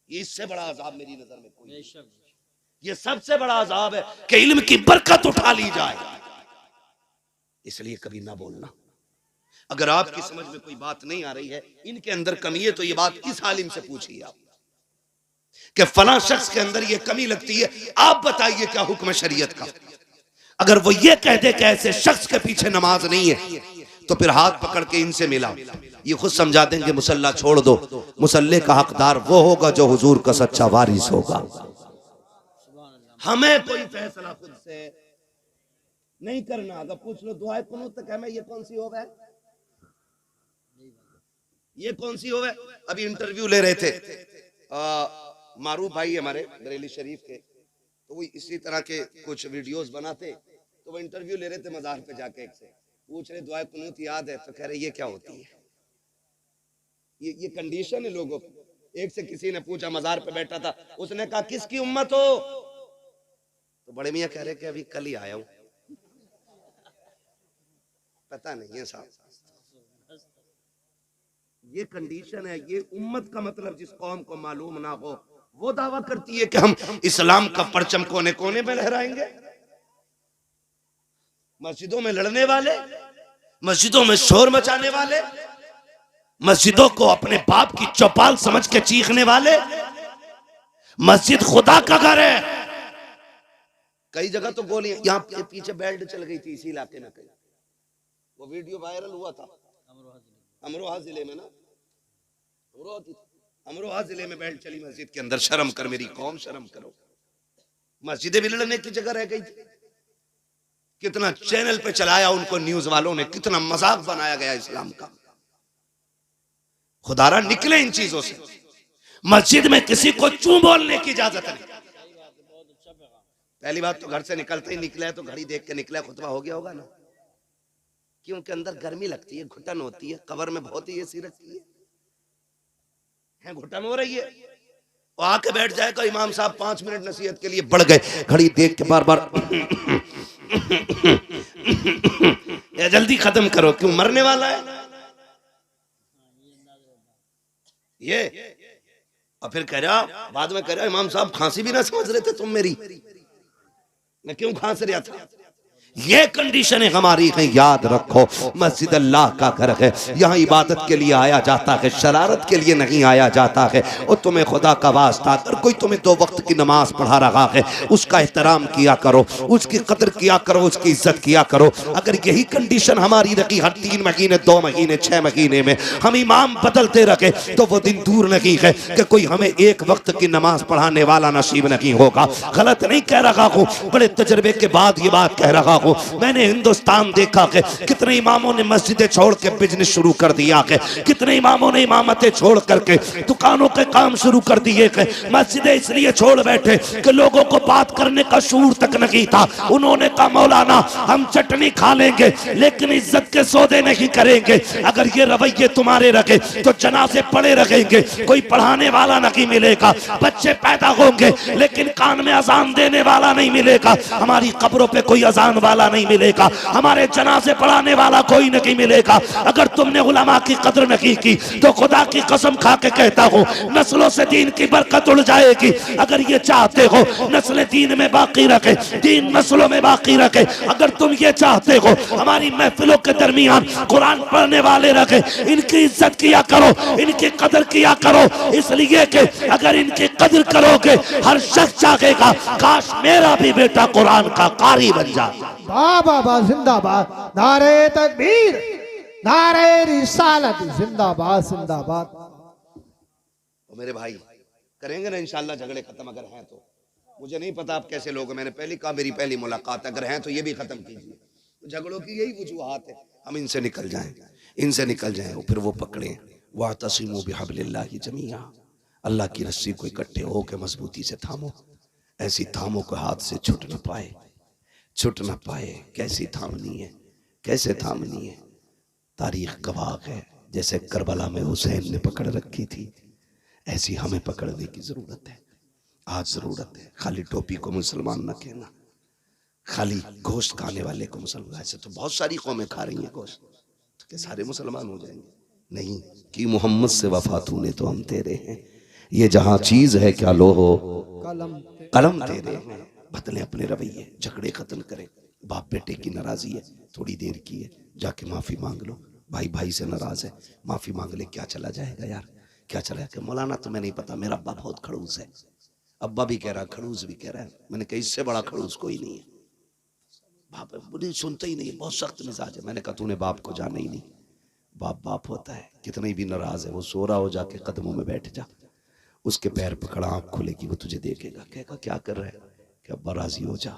ये इससे बड़ा अजाब मेरी नजर में कोई नहीं। ये सबसे बड़ा अजाब है कि इल्म की बरकत उठा ली जाए। इसलिए कभी ना बोलना। अगर आपकी समझ में कोई बात नहीं आ रही है, इनके अंदर कमी है, तो ये बात किस आलिम से पूछिए आप कि फला शख्स के अंदर ये कमी लगती है, आप बताइए क्या हुक्म शरीयत का। अगर वो ये कह दे कि ऐसे शख्स के पीछे नमाज नहीं है, तो फिर हाथ पकड़ के इनसे मिला, ये खुद समझा देंगे मुसल्ला छोड़ दो। मुसल्ले का हकदार वो होगा जो हुजूर का सच्चा वारिस होगा। हमें कोई फैसला खुद से नहीं करना। अगर पूछ लो दुआए कुनूत तक हमें, ये कौन सी होवे, ये कौन सी होवे? अभी इंटरव्यू ले रहे थे मारूफ भाई हमारे बरेली शरीफ के, तो वो इसी तरह के कुछ वीडियोस बनाते, तो वो इंटरव्यू ले रहे थे मजार पे जाके, एक से पूछ रहे दुआ कुनूत याद है? तो कह रहे ये क्या होती है? ये कंडीशन है लोगों की। एक से किसी ने पूछा, मजार पे बैठा था, उसने कहा किसकी उम्मत हो? तो बड़े मियाँ कह रहे कि अभी कल ही आया हूं, पता नहीं है साहब। ये कंडीशन है। ये उम्मत का मतलब जिस कौम को मालूम ना हो वो दावा करती है कि हम इस्लाम का परचम कोने कोने में लहराएंगे। मस्जिदों में लड़ने वाले, मस्जिदों में शोर मचाने वाले, मस्जिदों को अपने बाप की चौपाल समझ के चीखने वाले। मस्जिद खुदा का घर है। कई जगह तो गोलियां, यहाँ के पीछे बेल्ट चल गई थी इसी इलाके में, कहीं वो वीडियो वायरल हुआ था। अमरोहा जिले में ना, अमरोहा जिले में बेल्ट चली मस्जिद के अंदर। शर्म कर मेरी कौम, शर्म करो। मस्जिदें भी लड़ने की जगह रह गई थी। कितना चैनल पे चलाया उनको न्यूज वालों ने, कितना मजाक बनाया गया इस्लाम का। खुदारा निकले इन चीजों से। मस्जिद में किसी को चूं बोलने की इजाजत नहीं। पहली बात तो घर से निकलते ही निकला है तो घड़ी देख के निकला, खुतबा हो गया होगा ना, क्योंकि अंदर गर्मी लगती है, घुटन होती है, कब्र में बहुत ही एसी रखती है, घुटन हो रही है, और आके बैठ जाएगा इमाम साहब 5 मिनट नसीहत के लिए, बढ़ गए, घड़ी देख के बार बार या जल्दी खत्म करो, क्यों मरने वाला है ये। और फिर कह रहा, बाद में कह रहा, इमाम साहब खांसी भी ना समझ रहे थे तुम मेरी, मैं क्यों खांस रहा था। ये कंडीशन है हमारी है, याद रखो। मस्जिद अल्लाह का घर है, यहाँ इबादत के लिए आया जाता है, शरारत के लिए नहीं आया जाता है। और तुम्हें खुदा का वास्ता, अगर कोई तुम्हें 2 वक्त की नमाज पढ़ा रहा है उसका एहतराम किया करो, उसकी कदर किया करो, उसकी इज्जत किया करो। अगर यही कंडीशन हमारी रखी, हर 3 महीने 2 महीने 6 महीने में हम इमाम बदलते रखे, तो वो दिन दूर नहीं है कि कोई हमें 1 वक्त की नमाज पढ़ाने वाला नसीब नहीं होगा। गलत नहीं कह रहा हूँ, बड़े तजर्बे के बाद ये बात कह रहा। मैंने हिंदुस्तान देखा कि कितने इमामों ने मस्जिदें छोड़ के बिजनेस शुरू कर दिया है, कितने इमामों ने इमामतें छोड़ करके दुकानों के काम शुरू कर दिए हैं। मस्जिदें इसलिए छोड़ बैठे कि लोगों को बात करने का शूर तक नहीं था। उन्होंने कहा मौलाना हम चटनी खा लेंगे लेकिन इज्जत के सौदे नहीं करेंगे। अगर ये रवैये तुम्हारे रखे तो जनाजे पड़े रहेंगे, कोई पढ़ाने वाला नहीं मिलेगा, बच्चे पैदा होंगे लेकिन कान में अजान देने वाला नहीं मिलेगा, हमारी कब्रों पे कोई अजान वाला नहीं मिलेगा, हमारे जनाजे पढ़ाने वाला कोई नहीं मिलेगा। अगर तुमने उलमा की कदर नहीं की तो खुदा की कसम खा के कहता हूँ नस्लों से दीन की बरकत उड़ जाएगी। अगर ये चाहते हो नस्लें दीन में बाकी रखे, दीन नस्लों में बाकी रखे, अगर तुम ये चाहते हो हमारी महफिलों के दरमियान कुरान पढ़ने वाले रखे, इनकी इज्जत किया करो, इनकी कदर किया करो, इसलिए कि अगर इनकी कदर करोगे हर शख्स चाहेगा काश मेरा भी बेटा कुरान का कारी बन जाए। बाबा जिंदाबाद, नारे तकबीर, नारे रिसालत, जिंदाबाद जिंदाबाद। तो मेरे भाई करेंगे ना इंशाल्लाह झगड़े खत्म, अगर हैं तो। मुझे नहीं पता आप कैसे लोग, मैंने पहले कहा मेरी पहली मुलाकात, अगर हैं तो ये भी खत्म कीजिए। तो झगड़ों की यही वजूहात है, हम इनसे निकल जाएं, इनसे निकल जाएं, और फिर वो पकड़े वातसिमू बिहब्लिल्लाहि जमीआ, अल्लाह की रस्सी को इकट्ठे होकर मजबूती से थामो, ऐसी थामो को हाथ से छूट न पाए, छूट न पाए। कैसी थामनी है, कैसे थामनी है, तारीख गवाह है। जैसे करबला में हुसैन ने पकड़ रखी थी, ऐसी हमें पकड़ने की जरूरत है, आज जरूरत है। खाली टोपी को मुसलमान न कहना, खाली गोश्त खाने वाले को मुसलमान, ऐसे तो बहुत सारी कौमें खा रही हैं गोश्त, तो क्या सारे मुसलमान हो जाएंगे? नहीं, कि मोहम्मद से वफा तूने तो हम तेरे हैं, ये जहां चीज है क्या लो हो कलम तेरे हैं। बदले अपने रवैये, झगड़े खत्म करें। बाप बेटे की नाराजी है, थोड़ी देर की है, जाके माफी मांग लो। भाई भाई से नाराज है, माफी मांग ले, क्या चला जाएगा यार, क्या चला जाएगा। मौलाना तुम्हें नहीं पता मेरा अब्बा बहुत खड़ूस है, अब्बा भी कह रहा, खड़ूस भी कह रहा है। मैंने कहा इससे बड़ा खड़ूस कोई नहीं है। बाप बुरी सुनते ही नहीं, बहुत सख्त मिजाज है। मैंने कहा तूने बाप को जाना ही नहीं, बाप बाप होता है, कितने भी नाराज है वो सो रहा हो, जाके कदमों में बैठ जा, उसके पैर पकड़ा, आँख खुलेगी, वो तुझे देखेगा, कहेगा क्या कर रहा है, कि अब्बा राजी हो जा।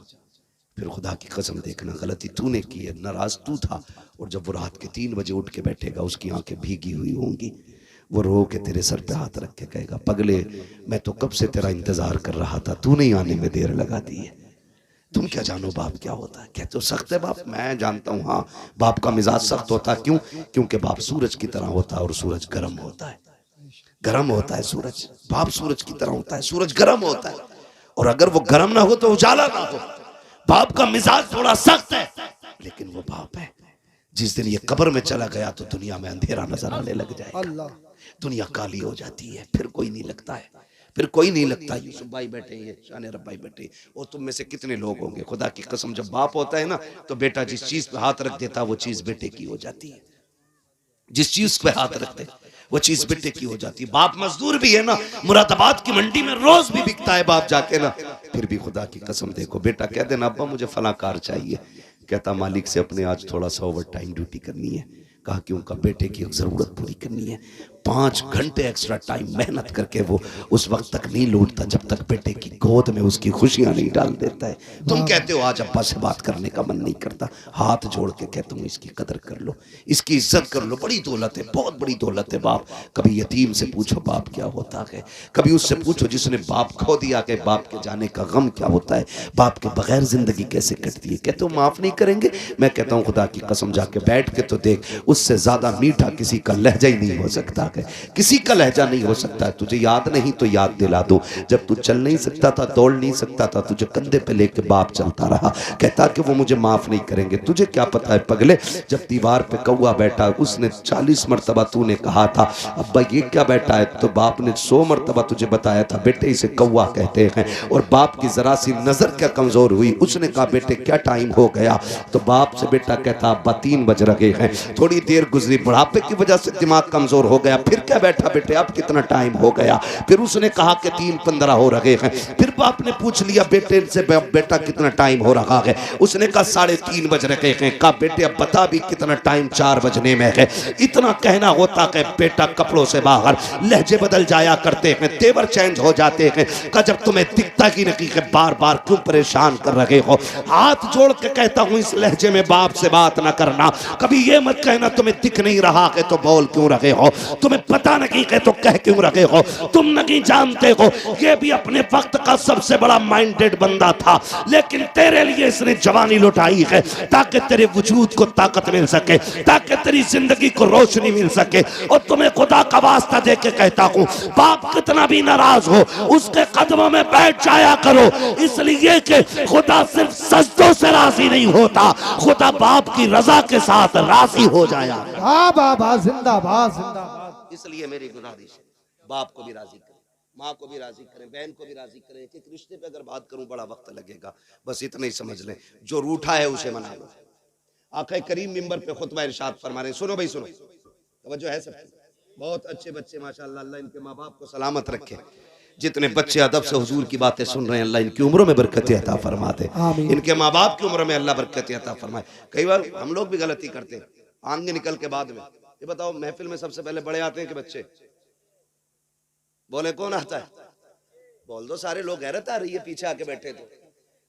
फिर खुदा की कसम देखना गलती तूने की है, नाराज तू था। और जब वो रात के 3 बजे उठ के बैठेगा, उसकी आंखें भीगी हुई होंगी, वो रो के तेरे सर पे हाथ रख के कहेगा पगले मैं तो कब से तेरा इंतजार कर रहा था, तूने ही आने में देर लगा दी है। तुम क्या जानो बाप क्या होता है। क्या तो सख्त है बाप, मैं जानता हूँ, हाँ बाप का मिजाज सख्त होता है। क्यों? क्योंकि बाप सूरज की तरह होता है और सूरज गर्म होता है। गर्म होता है सूरज, बाप सूरज की तरह होता है, सूरज गर्म होता है, और अगर वो गर्म ना हो तो उजाला ना हो। बाप का मिजाज थोड़ा सख्त है, लेकिन वो बाप है। जिस दिन ये कब्र में चला गया तो दुनिया में अंधेरा नजर आने लग जाएगा, अल्लाह दुनिया काली हो जाती है, फिर कोई नहीं लगता है, फिर कोई नहीं लगता। यूसुफ भाई बैठे हैं, शान रब भाई बैठे, और तुम में से कितने लोग होंगे, खुदा की कसम, जब बाप होता है ना तो बेटा जिस चीज पे हाथ रख देता वो चीज बेटे की हो जाती है। जिस चीज पे हाथ रखते वो चीज बेटे की हो जाती है। बाप मजदूर भी है ना, मुरादाबाद की मंडी में रोज भी बिकता है बाप जाके ना, फिर भी खुदा की कसम देखो, बेटा कह देना अब्बा मुझे फला कार चाहिए, कहता मालिक से अपने आज थोड़ा सा ओवर टाइम ड्यूटी करनी है। कहा कि उनका बेटे की जरूरत पूरी करनी है। 5 घंटे एक्स्ट्रा टाइम मेहनत करके वो उस वक्त तक नहीं लौटता जब तक बेटे की गोद में उसकी खुशियां नहीं डाल देता है। तुम कहते हो आज अब्बा से बात करने का मन नहीं करता, हाथ जोड़ के कहता हूँ इसकी कदर कर लो, इसकी इज्जत कर लो, बड़ी दौलत है, बहुत बड़ी दौलत है बाप। कभी यतीम से पूछो बाप क्या होता है, कभी उससे पूछो जिसने बाप खो दिया कि बाप के जाने का गम क्या होता है, बाप के बगैर जिंदगी कैसे कटती है। कहते हो माफ नहीं करेंगे, मैं कहता हूँ खुदा की कसम जाके बैठ के तो देख, उससे ज्यादा मीठा किसी का लहजा ही नहीं हो सकता है, किसी का लहजा नहीं हो सकता है। तुझे याद नहीं तो याद दिला दो, जब तू चल नहीं सकता था, दौड़ नहीं सकता था, तुझे कंधे पे लेके बाप चलता रहा, कहता कि वो मुझे माफ नहीं करेंगे। तुझे क्या पता है पगले, जब दीवार पे कौवा बैठा उसने 40 मरतबा तूने कहा था अब्बा ये क्या बैठा है, तो बाप ने 100 मरतबा तुझे बताया था बेटे इसे कौवा कहते हैं, और बाप की जरा सी नजर क्या कमजोर हुई, उसने कहा बेटे क्या टाइम हो गया, तो बाप से बेटा कहता अब्बा 3 बज रहे हैं। थोड़ी देर गुजरी, बुढ़ापे की वजह से दिमाग कमजोर हो गया, फिर क्या बैठा बेटे अब कितना टाइम हो गया, फिर उसने कहा कि 3:15 हो रहे हैं। फिर बाप ने पूछ लिया बेटे से बेटा कितना टाइम हो रहा है, उसने कहा 3:30 बज रहे हैं। कहा बेटे अब बता भी कितना टाइम, 4 बजने में है। इतना कहना होता है बेटा कपड़ों से बाहर, लहजे बदल जाया करते हैं, तेवर चेंज हो जाते हैं। कहा जब तुम्हें दिखता ही नहीं कि बार बार क्यों परेशान कर रहे हो, हाथ जोड़ के कहता हूं इस लहजे में बाप से बात ना करना। कभी ये मत कहना तुम्हें दिख नहीं रहा है तो बोल क्यों रहे हो, तुम्हें पता नहीं है तो कह क्यों रहे हो, तुम नहीं जानते हो ये भी अपने वक्त का सबसे बड़ा माइंडेड बंदा था, लेकिन तेरे लिए इसने जवानी लुटाई है ताकि तेरे वजूद को ताकत मिल सके, ताकि तेरी जिंदगी को रोशनी मिल सके। और तुम्हें खुदा का वास्ता दे के कहता हूं बाप कितना भी नाराज हो उसके कदमों में बैठ जाया करो, इसलिए कि खुदा सिर्फ सजदों से राजी नहीं होता, खुदा बाप की रजा के साथ राजी हो जाया। बाबा जिंदाबाद जिंदाबाद। इसलिए मेरी गुजारिश है बाप को भी राजी करें, माँ को भी राजी करें, बहन को भी राजी करें। कि रिश्ते पे अगर बात करूं बड़ा वक्त लगेगा, बस इतना ही समझ लें जो रूठा है उसे मना लो। आका करीम मिंबर पे खुतबा इरशाद फरमा रहे हैं, सुनो भाई सुनो, तवज्जो है सब, बहुत अच्छे बच्चे माशाअल्लाह, अल्लाह इनके माँ बाप को सलामत रखे। जितने बच्चे अदब से हुजूर की बातें सुन रहे हैं अल्लाह इनकी उम्रों में बरकत अता फरमाते, इनके माँ बाप की उम्र में अल्लाह बरकत अता फरमाए। कई बार हम लोग भी गलती करते हैं, आगे निकल के बाद में ये बताओ महफिल में सबसे पहले बड़े आते हैं कि बच्चे? बोले कौन आता है? बोल दो, सारे लोग गैरत आ रही है पीछे आके बैठे तो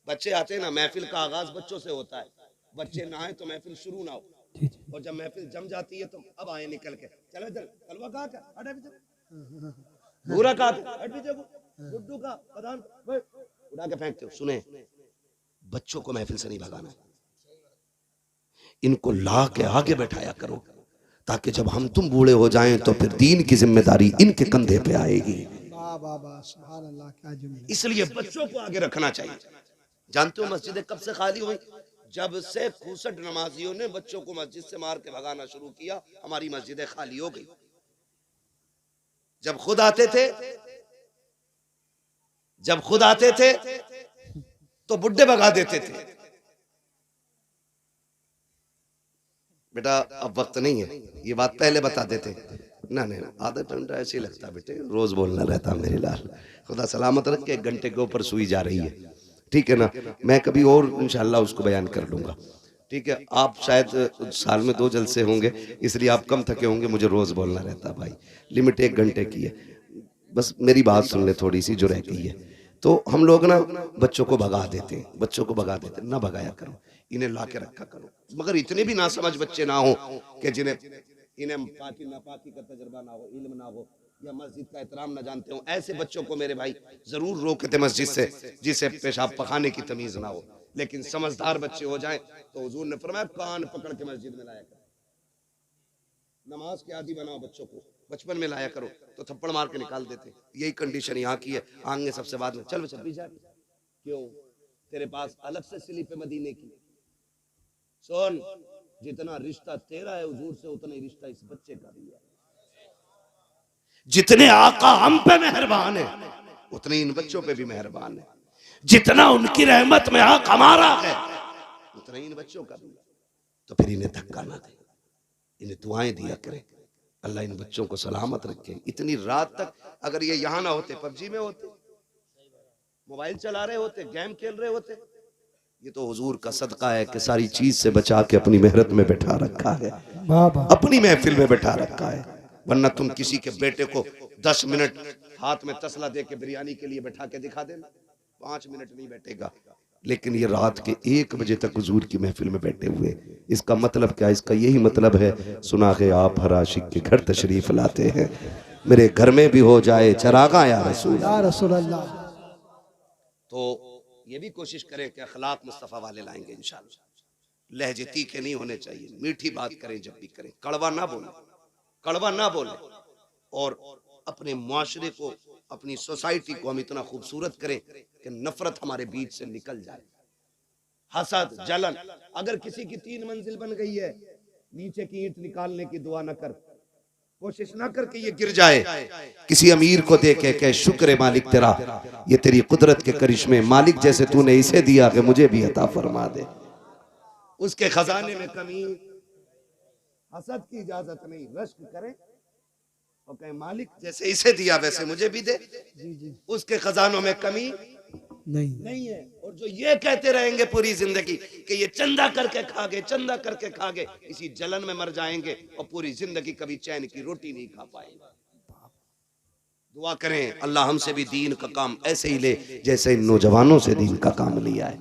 बच्चे आते हैं ना। महफिल का आगाज बच्चों से होता है, बच्चे ना आए तो महफिल शुरू ना हो, और जब महफिल जम जाती है तो अब आए निकल के, चलो इधर कलवा कहा क्या हट पीछे, भूरा कहा हट पीछे, गुड्डू का प्रधान उड़ा के फेंकते हो। सुने, बच्चों को महफिल से नहीं भगाना, इनको ला के आगे बैठाया करो ताकि जब हम तुम बूढ़े हो जाएं तो फिर दीन की जिम्मेदारी इनके कंधे पे आएगी। इसलिए बच्चों को आगे रखना चाहिए। जानते हो मस्जिदें कब से खाली हुई? जब से खूसट नमाजियों ने बच्चों को मस्जिद से मार के भगाना शुरू किया, हमारी मस्जिदें खाली हो गई। जब खुद आते थे तो बुड्ढे भगा देते थे। बेटा अब वक्त नहीं है, ये बात पहले बता देते ना, नहीं आधा घंटा ऐसे ही लगता बेटे, रोज बोलना रहता मेरे लाल। खुदा सलामत रख के 1 घंटे के ऊपर सुई जा रही है, ठीक है ना। मैं कभी और इंशाल्लाह उसको बयान कर लूंगा, ठीक है। आप शायद साल में 2 जलसे होंगे इसलिए आप कम थके होंगे, मुझे रोज बोलना रहता भाई। लिमिट 1 घंटे की है, बस मेरी बात सुन ले थोड़ी सी जो रह गई है। तो हम लोग ना बच्चों को भगा देते हैं, बच्चों को भगा देते हैं, ना भगाया करो, इन्हें ला के रखा करो। मगर इतने भी ना समझ बच्चे ना हो कि जिन्हें इन्हें पाकी नापाकी का तजर्बा ना हो, इल्म ना हो, या मस्जिद का एहतराम ना जानते हो, ऐसे बच्चों को मेरे भाई जरूर रोकते मस्जिद से, जिसे पेशाब पखाने की तमीज ना हो। लेकिन समझदार बच्चे हो जाएं तो हुजूर ने फरमाया कान पकड़ के मस्जिद में लाया कर। नमाज के आदी बनाओ बच्चों को, बचपन में लाया करो तो थप्पड़ मार के निकाल देते। यही कंडीशन यहाँ की है, आएंगे सबसे बाद में, चल बच्चा पी जा। क्यों? तेरे पास अलग से स्लिप है मदीने की। सुन, जितना रिश्ता तेरा है हुजूर से उतना ही रिश्ता इस बच्चे का भी है। जितने आका हम पे मेहरबान है उतने इन बच्चों पे भी मेहरबान है। जितना उनकी रहमत में हक हमारा है उतना इन बच्चों का भी है। तो फिर इन्हें धक्का ना दे, इन्हें दुआएं दिया करे, अल्लाह इन बच्चों को सलामत रखे। इतनी रात तक अगर ये यहाँ ना होते, पबजी में होते, मोबाइल चला रहे होते, गेम खेल रहे होते। ये तो हुजूर का सदका है कि सारी चीज से बचा के अपनी मेहरत में बैठा रखा है, अपनी महफिल में बैठा रखा है। वरना तुम किसी के बेटे को 10 मिनट हाथ में तसला दे के बिरयानी के लिए बैठा के दिखा देना, 5 मिनट नहीं बैठेगा। लेकिन ये रात के 1 बजे तक हुजूर की महफिल में बैठे हुए, इसका मतलब क्या? इसका यही मतलब है, सुना है आप हर आशिक के घर तशरीफ लाते हैं, मेरे घर में भी हो जाए चरागा या रसूल अल्लाह। तो ये भी कोशिश करें कि अखलाक मुस्तफ़ा वाले लाएंगे इंशाअल्लाह। लहजे तीखे नहीं होने चाहिए, मीठी बात करें जब भी करें, कड़वा ना बोले, कड़वा ना बोले। और अपने मुआशरे को, अपनी सोसाइटी को हम इतना खूबसूरत करें कि नफरत हमारे बीच से निकल जाए। हसद, जलन, अगर किसी की 3 मंजिल बन गई है, नीचे की ईंट निकालने की दुआ न कर, कोशिश ना करके ये गिर जाए। किसी अमीर को देखे कह शुक्र है मालिक तेरा, ये तेरी कुदरत के करिश्मे, मालिक जैसे तूने इसे दिया कि मुझे भी अता फरमा दे। उसके खजाने में कमी, हसद की इजाजत नहीं, रश्क करें और कहे मालिक जैसे इसे दिया वैसे मुझे भी दे। उसके खजानों में कमी नहीं है। और जो ये कहते रहेंगे पूरी जिंदगी कि ये चंदा करके खा गए, चंदा करके खा गए, इसी जलन में मर जाएंगे और पूरी जिंदगी कभी चैन की रोटी नहीं खा पाएंगे। दुआ करें अल्लाह हमसे भी दीन का काम ऐसे ही ले जैसे इन नौजवानों से दीन का काम लिया है,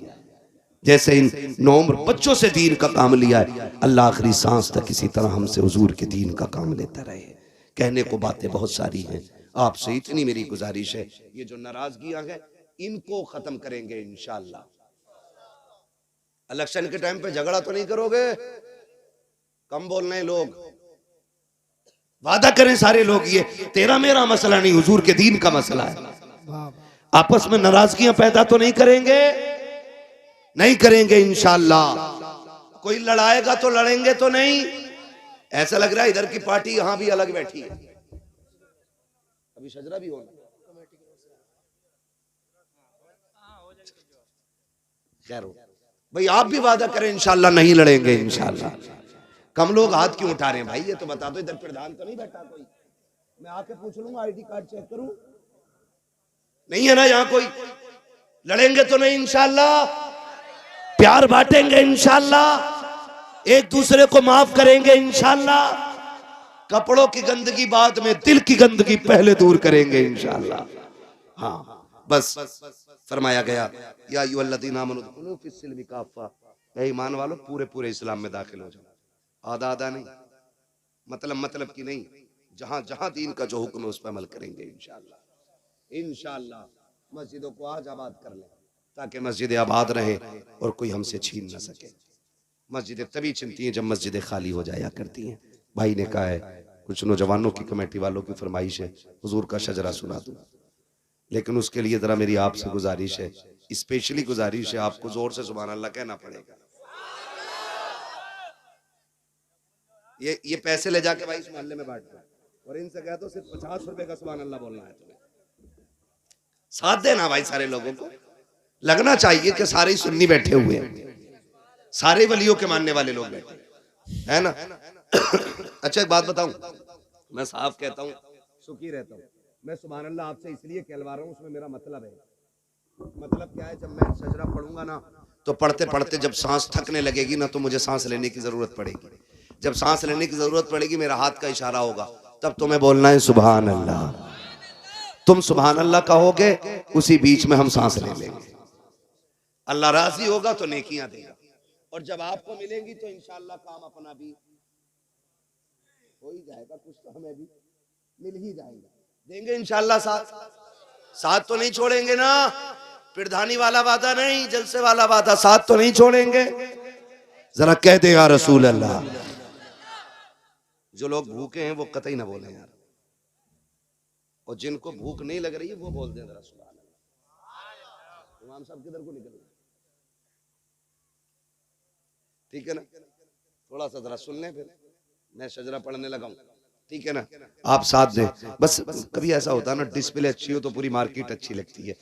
जैसे इन नौम्र बच्चों से दीन का काम लिया है। अल्लाह आखिरी सांस तक इसी तरह हमसे हुजूर के दीन का काम लेता रहे। कहने को बातें बहुत सारी हैं, आपसे इतनी मेरी गुजारिश है, ये जो नाराजगियां हैं इनको खत्म करेंगे इंशाअल्लाह। इलेक्शन के टाइम पे झगड़ा तो नहीं करोगे, कम बोलने लोग, वादा करें सारे लोग, ये तेरा मेरा मसला नहीं, हुजूर के दीन का मसला है। आपस में नाराजगियां पैदा तो नहीं करेंगे, नहीं करेंगे इंशाअल्लाह। कोई लड़ाएगा तो लड़ेंगे तो नहीं। ऐसा लग रहा है इधर की पार्टी यहां भी अलग बैठी है, अभी शजरा भी होना। खैर भाई आप भी वादा करें इंशाअल्लाह नहीं लड़ेंगे इंशाअल्लाह। कम लोग हाथ क्यों उठा रहे हैं भाई, ये तो बता दो, इधर प्रधान तो नहीं बैठा कोई? मैं आके पूछ लूंगा, आईडी कार्ड चेक करूं, नहीं है ना यहाँ कोई? लड़ेंगे तो नहीं इंशाअल्लाह, प्यार बांटेंगे इंशाअल्लाह, एक दूसरे को माफ करेंगे इंशाअल्लाह। कपड़ों की गंदगी बाद में, दिल की गंदगी पहले दूर करेंगे इंशाअल्लाह। हाँ बस फरमाया गया या अय्युहल्लज़ीना आमनू उदखुलू फिस्सिल्मि काफ़ा, ऐ ईमान वालों पूरे पूरे इस्लाम में दाखिल हो जाओ। आधा आधा नहीं, मतलब की नहीं, जहां जहां दीन का जो हुक्म है उस पर अमल करेंगे इंशाअल्लाह। इंशाअल्लाह मस्जिदों को आज आबाद कर लें ताकि मस्जिदें आबाद रहें और कोई हमसे छीन न सके। मस्जिदें तभी छिनती हैं जब मस्जिदें खाली हो जाया करती हैं। भाई ने कहा है कुछ नौजवानों की कमेटी वालों की फरमाइश है हुजूर का शजरा सुना दूं, लेकिन उसके लिए जरा मेरी आपसे गुजारिश है, स्पेशली गुजारिश है, आपको जोर से सुभान अल्लाह कहना पड़ेगा। ये पैसे ले जाके भाई इस मोहल्ले में बांट दो और इनसे कह दो सिर्फ 50 रुपए का सुभान अल्लाह बोलना है तुम्हें। साथ देना भाई, सारे लोगों को लगना चाहिए कि सारे ही सुन्नी बैठे हुए हैं, सारे वलियों के मानने वाले लोग बैठे है ना। अच्छा एक बात बताऊं, मैं साफ कहता हूं, सुखी रहता हूं। मैं सुभान अल्लाह आपसे इसलिए कहलवा रहा हूं, उसमें मेरा मतलब है। मतलब क्या है, जब मैं सजरा पढ़ूंगा ना तो पढ़ते पढ़ते जब सांस थकने लगेगी ना तो मुझे सांस लेने की जरूरत पड़ेगी। जब सांस लेने की जरूरत पड़ेगी मेरा हाथ का इशारा होगा, तब तुम्हें बोलना है सुभान अल्लाह। तुम सुभान अल्लाह कहोगे, उसी बीच में हम सांस ले लेंगे। अल्लाह राजी होगा तो नेकियां देगा, और जब आपको मिलेंगी तो इंशाअल्लाह काम अपना भी हो ही जाएगा, कुछ तो हमें भी मिल ही जाएगा, देंगे इंशाअल्लाह। साथ तो नहीं छोड़ेंगे ना, प्रधानी वाला वादा नहीं, जलसे वाला वादा, साथ तो नहीं छोड़ेंगे। जरा कह दे या रसूल अल्लाह। जो लोग भूखे हैं वो कतई ना बोले यार, और जिनको भूख नहीं लग रही है वो बोल दें जरा सुभान अल्लाह। इमाम साहब किधर को निकल गए? ठीक है ना, थोड़ा सा जरा सुन लें, फिर मैं शजरा पढ़ने लगा हूं, ठीक है ना, आप साथ दें बस। कभी ऐसा होता है ना, डिस्प्ले अच्छी हो तो पूरी मार्केट अच्छी लगती है,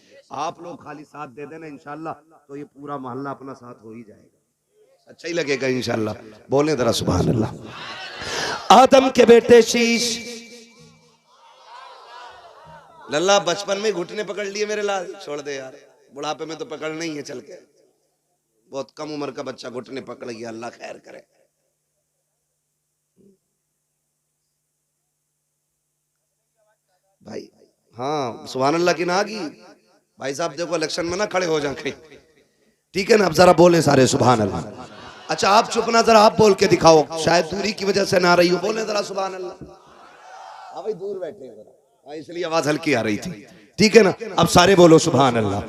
आप लोग खाली साथ दे देना इंशाल्लाह, तो ये पूरा मोहल्ला अपना साथ हो ही जाएगा, अच्छा ही लगेगा इंशाल्लाह। बोले जरा सुभान अल्लाह। आदम के बेटे शीश, लल्ला बचपन में घुटने पकड़ लिए मेरे लाल, छोड़ दे यार, बुढ़ापे में तो पकड़ नहीं है, चल के बहुत कम उम्र का बच्चा घुटने पकड़ गया, अल्लाह खैर करे। भाई हाँ सुभान अल्लाह की ना की भाई साहब, देखो इलेक्शन में ना खड़े हो जाए कहीं, ठीक है ना, अब जरा बोले सारे सुभान अल्लाह। अच्छा आप चुप ना, जरा आप बोल के दिखाओ, शायद दूरी की वजह से ना रही हो, बोले जरा सुभान अल्लाह। हाँ भाई दूर बैठे हैं जरा, इसलिए आवाज हल्की आ रही थी, ठीक है ना, अब सारे बोलो सुभान अल्लाह।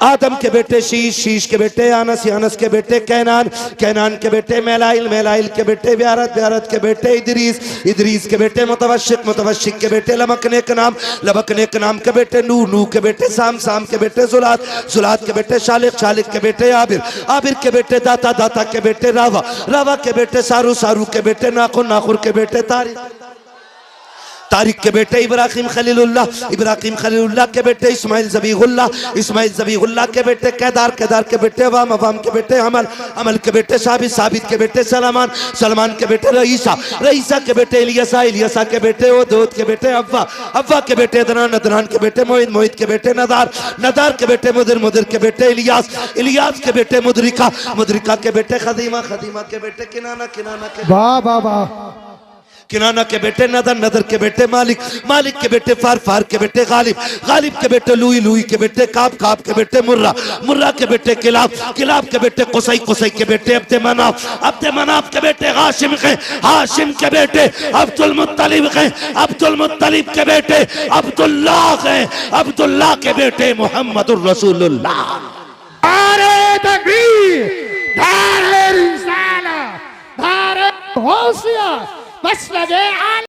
आदम के बेटे शीश, शीश के बेटे यानस, यानस के बेटे कैनान, कैनान के बेटे मेलाइल, मेलाइल के बेटे ब्यारत, ब्यारत के बेटे इदरीस, इदरीस के बेटे मुतवशिक, मुतवशिक के बेटे लमकने के नाम, लमकने के नाम के बेटे नूह, नूह के बेटे साम, साम के बेटे जुलात, जुलात के बेटे शालिक, शालिक के बेटे आबिर, आबिर के बेटे दाता, दाता के बेटे रावा, रावा के बेटे सारू, सारू के बेटे नाखुर, नाखुर के बेटे तारिक, तारिक के बेटे इब्राहिम खलीलुल्लाह, इब्राहिम खलीलुल्लाह के बेटे इस्माइल ज़बीहुल्लाह, इस्माइल ज़बीहुल्लाह के बेटे केदार, केदार के बेटे अवाम, अवाम के बेटे अमल, अमल के बेटे साबित, साबित के बेटे सलमान, सलमान के बेटे रईसा, रईसा के बेटे इलियसा, इलियसा के बेटे ओदोद के बेटे अव्वा, अव्वा के बेटे अदनान, अदनान के बेटे मोहित, मोहित के बेटे नदार, नदार के बेटे मुदिर, मुदिर के बेटे इलियास, इलियास के बेटे मुदरिका, मुदरिका के बेटे खदीमा, खदीमा के बेटे किनाना, किनाना के वाह वाह वाह, किनाना के बेटे नदर, नदर के बेटे मालिक, मालिक के बेटे फार, फार के बेटे गालिब, गालिब के बेटे लुई, लुई के बेटे काब, काब के बेटे मुर्रा, मुर्रा के बेटे किलाब, किलाब के बेटे कुसै, कुसै के बेटे अब्दे मनाफ, अब्दे मनाफ के बेटे हाशिम के, हाशिम के बेटे अब्दुल मुत्तलिब के, अब्दुल मुत्तलिब के बेटे अब्दुल्लाह के, अब्दुल्लाह के बेटे मोहम्मदुर रसूलुल्लाह। नारे तकबीर, नारे रिसालत, नारे गौसियत, मसलक